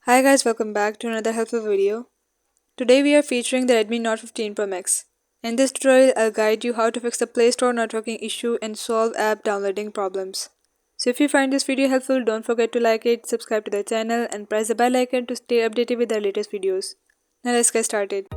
Hi guys, welcome back to another helpful video. Today we are featuring the Redmi Note 15 Pro Max. In this tutorial, I'll guide you how to fix the Play Store networking issue and solve app downloading problems. So if you find this video helpful, don't forget to like it, subscribe to the channel and press the bell icon to stay updated with our latest videos. Now let's get started.